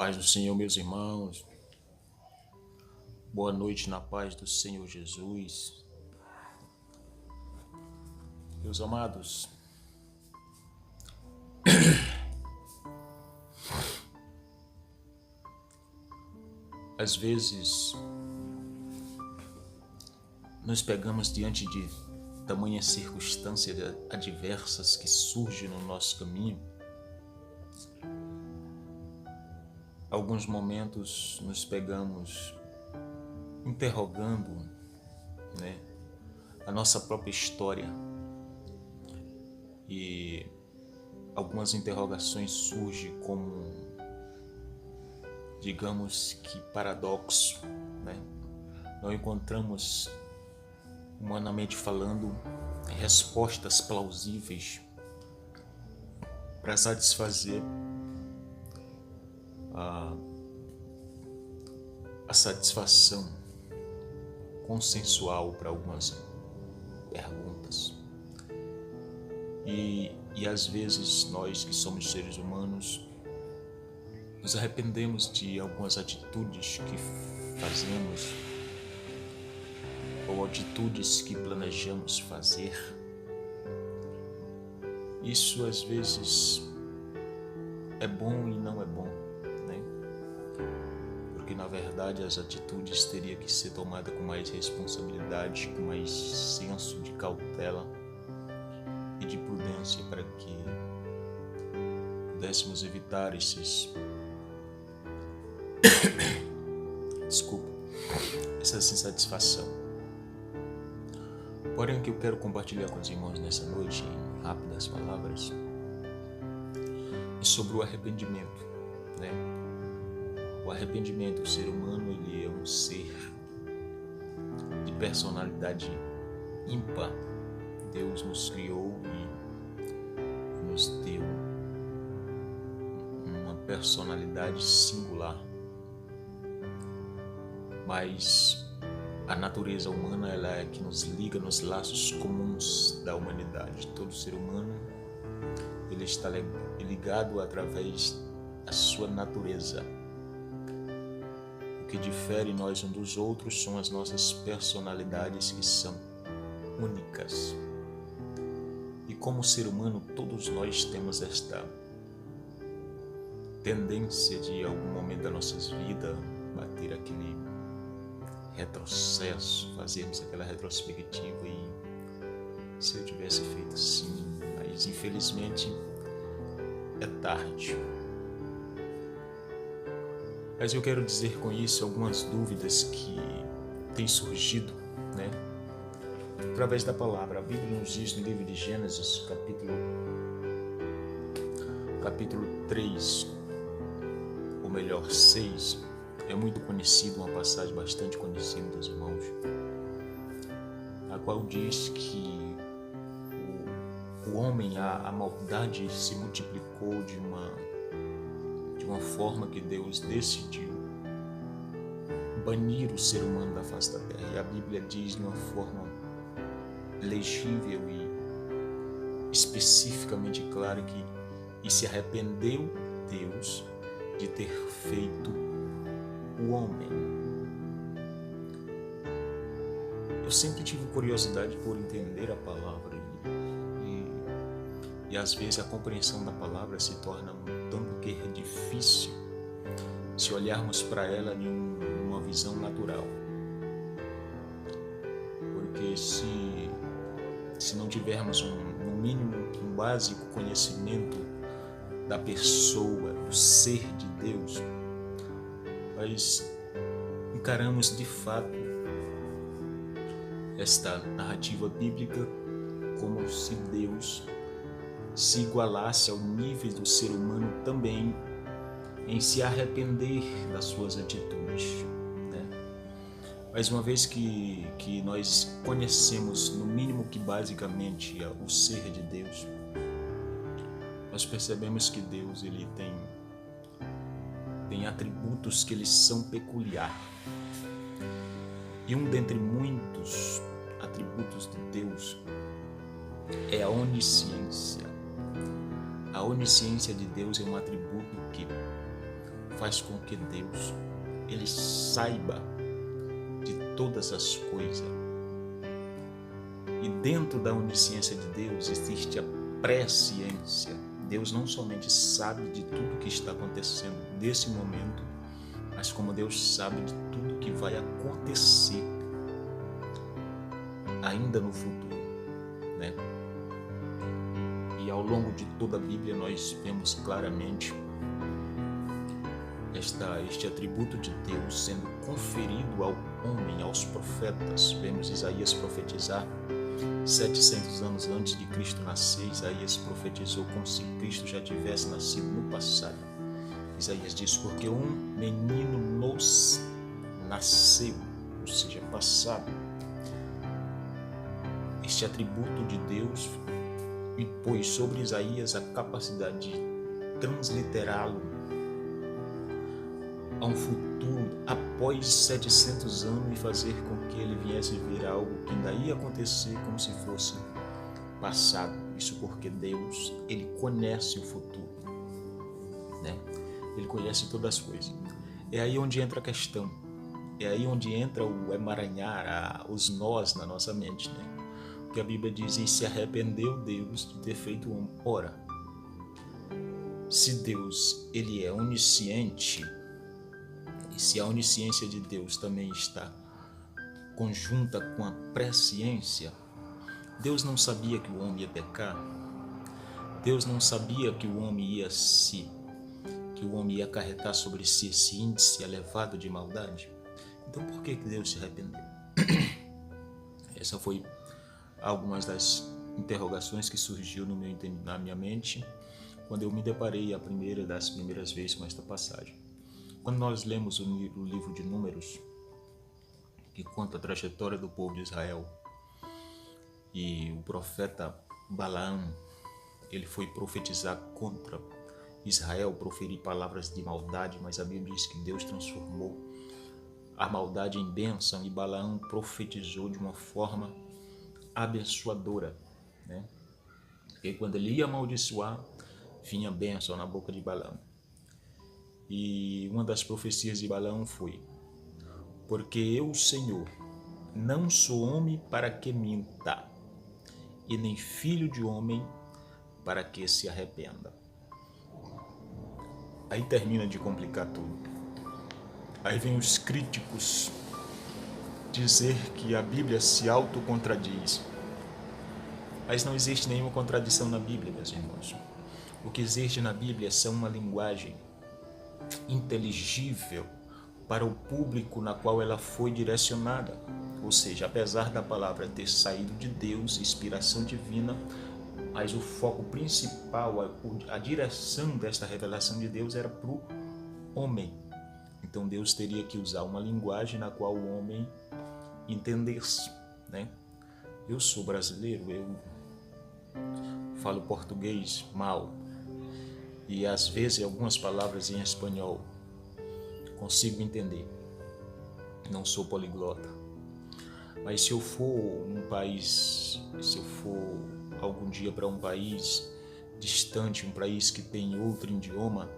Paz do Senhor, meus irmãos. Boa noite na paz do Senhor Jesus. Meus amados, às vezes nos pegamos diante de tamanhas circunstâncias adversas que surgem no nosso caminho. Alguns momentos nos pegamos interrogando, a nossa própria história, e algumas interrogações surgem como, digamos que paradoxo, Não encontramos, humanamente falando, respostas plausíveis para satisfazer a satisfação consensual para algumas perguntas. E às vezes nós que somos seres humanos nos arrependemos de algumas atitudes que fazemos ou atitudes que planejamos fazer. Isso às vezes é bom e não é bom, Porque na verdade as atitudes teriam que ser tomadas com mais responsabilidade, com mais senso de cautela e de prudência, para que pudéssemos evitar essa insatisfação. Porém, o que eu quero compartilhar com os irmãos nessa noite, em rápidas palavras, é sobre o arrependimento, O arrependimento, o ser humano, ele é um ser de personalidade ímpar. Deus nos criou e nos deu uma personalidade singular. Mas a natureza humana, ela é que nos liga nos laços comuns da humanidade. Todo ser humano, ele está ligado através da sua natureza. O que difere nós uns dos outros são as nossas personalidades, que são únicas. E como ser humano, todos nós temos esta tendência de, em algum momento da nossas vidas, bater aquele retrocesso, fazermos aquela retrospectiva e se eu tivesse feito assim, mas infelizmente é tarde. Mas eu quero dizer com isso algumas dúvidas que têm surgido, através da palavra. A Bíblia nos diz no livro de Gênesis, capítulo 3, ou melhor, 6, é muito conhecido, uma passagem bastante conhecida dos irmãos, a qual diz que o homem, a maldade se multiplicou de uma forma que Deus decidiu banir o ser humano da face da terra. E a Bíblia diz de uma forma legível e especificamente clara que se arrependeu Deus de ter feito o homem. Eu sempre tive curiosidade por entender a palavra e às vezes a compreensão da palavra se torna um tanto que difícil se olharmos para ela em uma visão natural. Porque se não tivermos no mínimo um básico conhecimento da pessoa, do ser de Deus, nós encaramos de fato esta narrativa bíblica como se Deus se igualasse ao nível do ser humano também em se arrepender das suas atitudes. Mas uma vez que nós conhecemos, no mínimo que basicamente, o ser de Deus, nós percebemos que Deus, ele tem atributos que eles são peculiares. E um dentre muitos atributos de Deus é a onisciência. A onisciência de Deus é um atributo que faz com que Deus ele saiba de todas as coisas. E dentro da onisciência de Deus existe a presciência. Deus não somente sabe de tudo que está acontecendo nesse momento, mas como Deus sabe de tudo que vai acontecer ainda no futuro, né? E ao longo de toda a Bíblia nós vemos claramente este atributo de Deus sendo conferido ao homem, aos profetas. Vemos Isaías profetizar 700 anos antes de Cristo nascer. Isaías profetizou como se Cristo já tivesse nascido no passado. Isaías diz: porque um menino nos nasceu, ou seja, passado. Este atributo de Deus impôs sobre Isaías a capacidade de transliterá-lo a um futuro após 700 anos e fazer com que ele viesse ver algo que ainda ia acontecer como se fosse passado. Isso porque Deus, ele conhece o futuro, né? Ele conhece todas as coisas. É aí onde entra a questão. É aí onde entra o emaranhar, os nós na nossa mente, né? Porque a Bíblia diz: e se arrependeu Deus de ter feito o homem. Ora, se Deus, ele é onisciente, e se a onisciência de Deus também está conjunta com a presciência, Deus não sabia que o homem ia pecar? Deus não sabia que o homem ia acarretar sobre si esse índice elevado de maldade? Então por que Deus se arrependeu? Essa foi algumas das interrogações que surgiu na minha mente quando eu me deparei das primeiras vezes com esta passagem. Quando nós lemos o livro de Números, que conta a trajetória do povo de Israel, e o profeta Balaão, ele foi profetizar contra Israel, proferir palavras de maldade, mas a Bíblia diz que Deus transformou a maldade em bênção, e Balaão profetizou de uma forma abençoadora, né? E quando ele ia amaldiçoar, vinha bênção na boca de Balaão. E uma das profecias de Balaão foi: porque eu, Senhor, não sou homem para que minta, e nem filho de homem para que se arrependa. Aí termina de complicar tudo. Aí vem os críticos dizer que a Bíblia se autocontradis. Mas não existe nenhuma contradição na Bíblia, meus irmãos. O que existe na Bíblia é uma linguagem inteligível para o público na qual ela foi direcionada. Ou seja, apesar da palavra ter saído de Deus, inspiração divina, mas o foco principal, a direção desta revelação de Deus era para o homem. Então Deus teria que usar uma linguagem na qual o homem entendesse, né? Eu sou brasileiro, eu falo português mal, e às vezes algumas palavras em espanhol consigo entender. Não sou poliglota. Mas se eu for algum dia para um país distante, um país que tem outro idioma,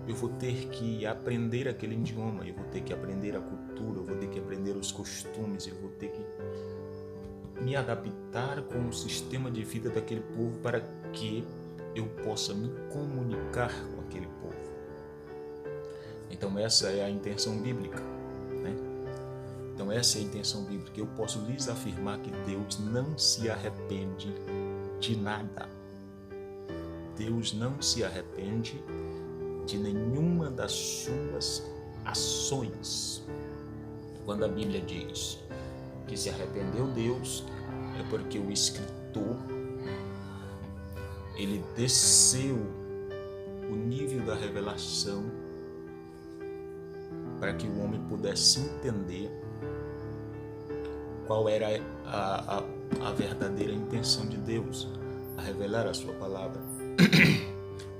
eu vou ter que aprender aquele idioma, eu vou ter que aprender a cultura, eu vou ter que aprender os costumes, eu vou ter que me adaptar com o sistema de vida daquele povo para que eu possa me comunicar com aquele povo. Então essa é a intenção bíblica, né? Então essa é a intenção bíblica. Eu posso lhes afirmar que Deus não se arrepende de nada. Deus não se arrepende de nenhuma das suas ações. Quando a Bíblia diz que se arrependeu Deus, é porque o escritor, ele desceu o nível da revelação para que o homem pudesse entender qual era a verdadeira intenção de Deus, a revelar a sua palavra.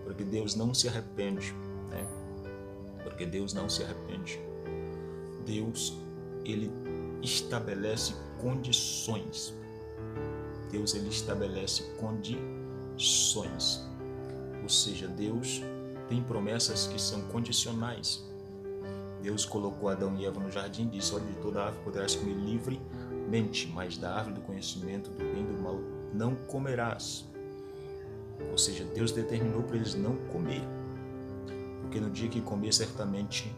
Porque Deus não se arrepende, né? Porque Deus não se arrepende. Deus, ele estabelece condições. Deus, ele estabelece condições. Ou seja, Deus, tem promessas que são condicionais. Deus colocou Adão e Eva no jardim e disse: olha, de toda árvore poderás comer livremente, mas da árvore do conhecimento do bem e do mal não comerás. Ou seja, Deus determinou para eles não comer, porque no dia que comer certamente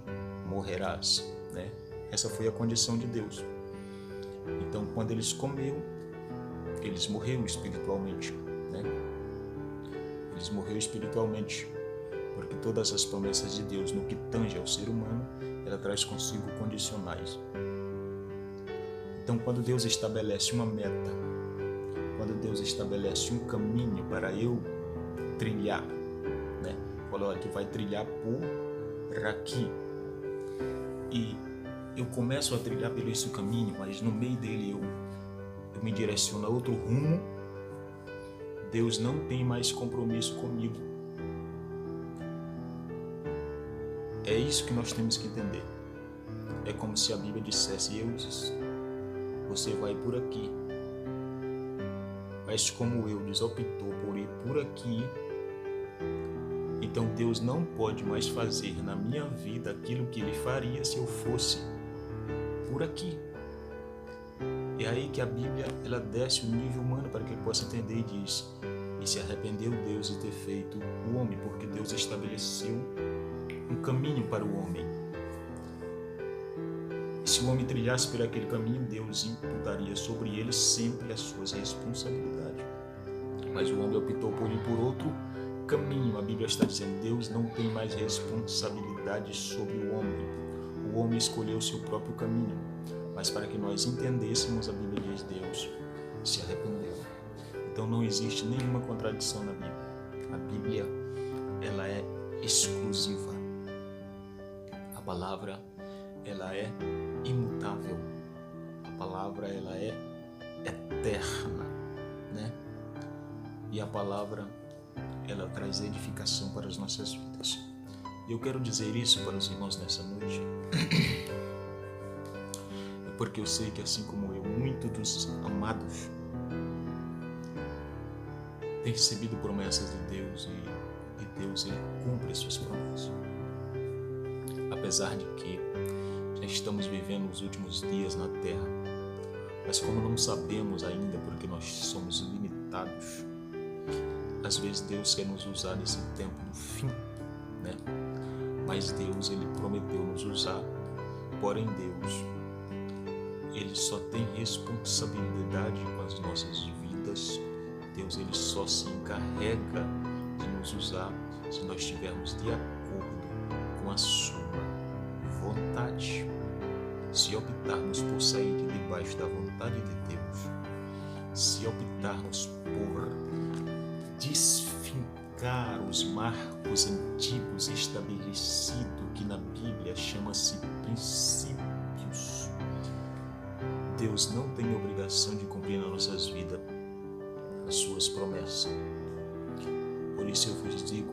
morrerás, né? Essa foi a condição de Deus. Então, quando eles comeram, eles morreram espiritualmente, né? Eles morreram espiritualmente, porque todas as promessas de Deus no que tange ao ser humano, ela traz consigo condicionais. Então, quando Deus estabelece uma meta, quando Deus estabelece um caminho para eu trilhar, né? Falou que vai trilhar por aqui, e eu começo a trilhar pelo esse caminho, mas no meio dele eu me direciono a outro rumo. Deus não tem mais compromisso comigo. É isso que nós temos que entender. É como se a Bíblia dissesse: Eudes, você vai por aqui. Mas como Eudes optou por ir por aqui, então Deus não pode mais fazer na minha vida aquilo que Ele faria se eu fosse por aqui. É aí que a Bíblia ela desce o nível humano para que ele possa entender e diz: e se arrependeu Deus de ter feito o homem, porque Deus estabeleceu um caminho para o homem. E se o homem trilhasse por aquele caminho, Deus imputaria sobre ele sempre as suas responsabilidades. Mas o homem optou por ir por outro caminho. A Bíblia está dizendo: Deus não tem mais responsabilidade sobre o homem. O homem escolheu o seu próprio caminho. Mas para que nós entendêssemos, a Bíblia diz: Deus se arrependeu. Então não existe nenhuma contradição na Bíblia. A Bíblia, ela é exclusiva. A palavra, ela é imutável. A palavra, ela é eterna, né? E a palavra, ela traz edificação para as nossas vidas. E eu quero dizer isso para os irmãos nessa noite, porque eu sei que, assim como eu, muitos dos amados têm recebido promessas de Deus, e Deus ele cumpre as suas promessas. Apesar de que já estamos vivendo os últimos dias na Terra, mas como não sabemos ainda, porque nós somos limitados, às vezes Deus quer nos usar nesse tempo do fim, né? Mas Deus ele prometeu nos usar, porém Deus ele só tem responsabilidade com as nossas vidas. Deus ele só se encarrega de nos usar se nós estivermos de acordo com a sua vontade. Se optarmos por sair de debaixo da vontade de Deus, se optarmos por desfincar os marcos antigos estabelecidos, que na Bíblia chama-se princípios, Deus não tem obrigação de cumprir nas nossas vidas as suas promessas. Por isso eu vos digo,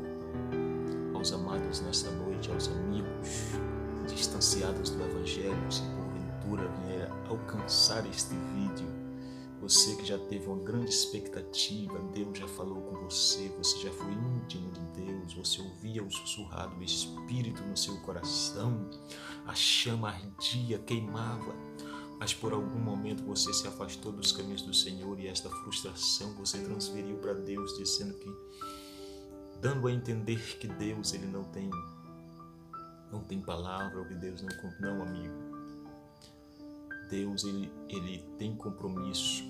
aos amados nesta noite, aos amigos distanciados do Evangelho, se porventura vier alcançar este vídeo, você que já teve uma grande expectativa, Deus já falou com você, você já foi íntimo de Deus, você ouvia o sussurrado do Espírito no seu coração, a chama ardia, queimava, mas por algum momento você se afastou dos caminhos do Senhor e esta frustração você transferiu para Deus, dizendo que, dando a entender que Deus ele não tem palavra, ou que Deus não cumpre. Não, amigo. Deus ele tem compromisso,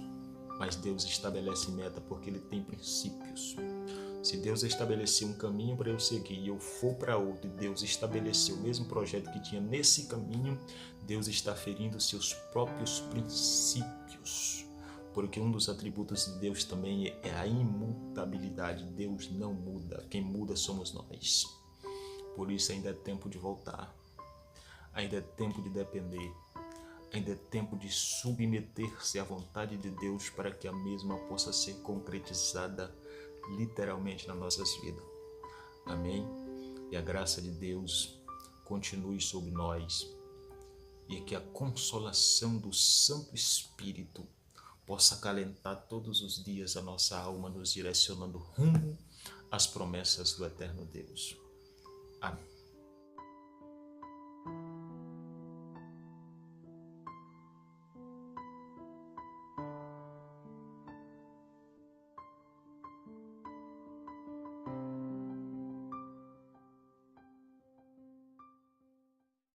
mas Deus estabelece meta porque ele tem princípios. Se Deus estabeleceu um caminho para eu seguir e eu for para outro, e Deus estabeleceu o mesmo projeto que tinha nesse caminho, Deus está ferindo seus próprios princípios. Porque um dos atributos de Deus também é a imutabilidade. Deus não muda, quem muda somos nós. Por isso ainda é tempo de voltar, ainda é tempo de depender, ainda é tempo de submeter-se à vontade de Deus para que a mesma possa ser concretizada literalmente nas nossas vidas. Amém? E a graça de Deus continue sobre nós e que a consolação do Santo Espírito possa acalentar todos os dias a nossa alma, nos direcionando rumo às promessas do eterno Deus. Amém.